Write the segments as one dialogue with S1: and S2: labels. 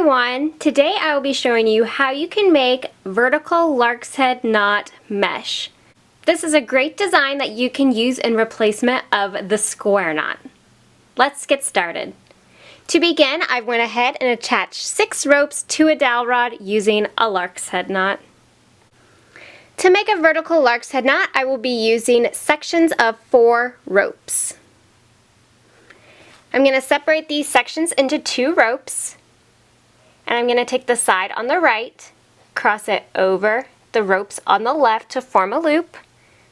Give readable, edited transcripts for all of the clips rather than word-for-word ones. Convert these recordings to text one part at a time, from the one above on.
S1: everyone! Today I will be showing you how you can make vertical lark's head knot mesh. This is a great design that you can use in replacement of the square knot. Let's get started. To begin, I went ahead and attached 6 ropes to a dowel rod using a lark's head knot. To make a vertical lark's head knot, I will be using sections of 4 ropes. I'm going to separate these sections into 2 ropes. And I'm going to take the side on the right, cross it over the ropes on the left to form a loop.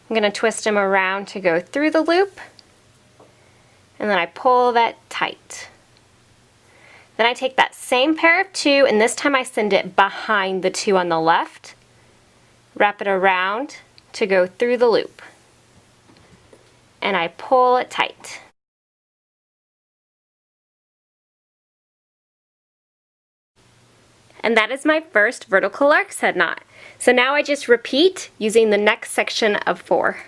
S1: I'm going to twist them around to go through the loop, and then I pull that tight. Then I take that same pair of 2, and this time I send it behind the 2 on the left, wrap it around to go through the loop, and I pull it tight. And that is my first vertical lark's head knot. So now I just repeat using the next section of 4.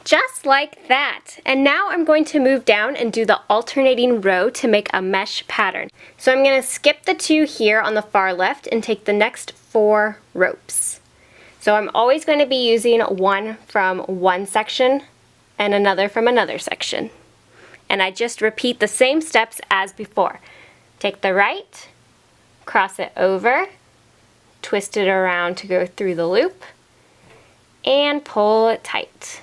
S1: Just like that. And now I'm going to move down and do the alternating row to make a mesh pattern. So I'm going to skip the 2 here on the far left and take the next 4 ropes. So I'm always going to be using one from one section and another from another section. And I just repeat the same steps as before. Take the right, cross it over, twist it around to go through the loop, and pull it tight.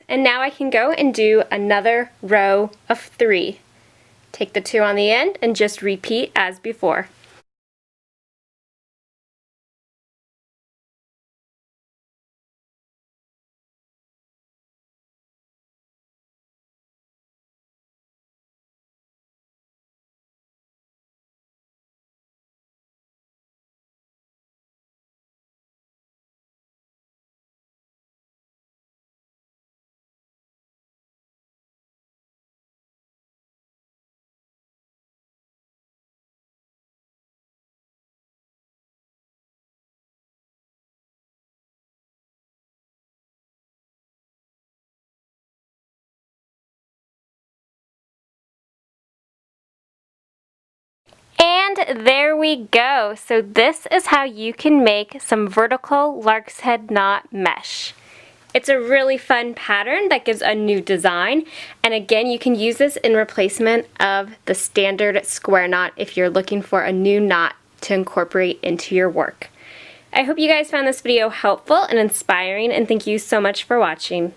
S1: And now I can go and do another row of 3. Take the 2 on the end and just repeat as before. And there we go. So this is how you can make some vertical lark's head knot mesh. It's a really fun pattern that gives a new design, and again you can use this in replacement of the standard square knot if you're looking for a new knot to incorporate into your work. I hope you guys found this video helpful and inspiring, and thank you so much for watching.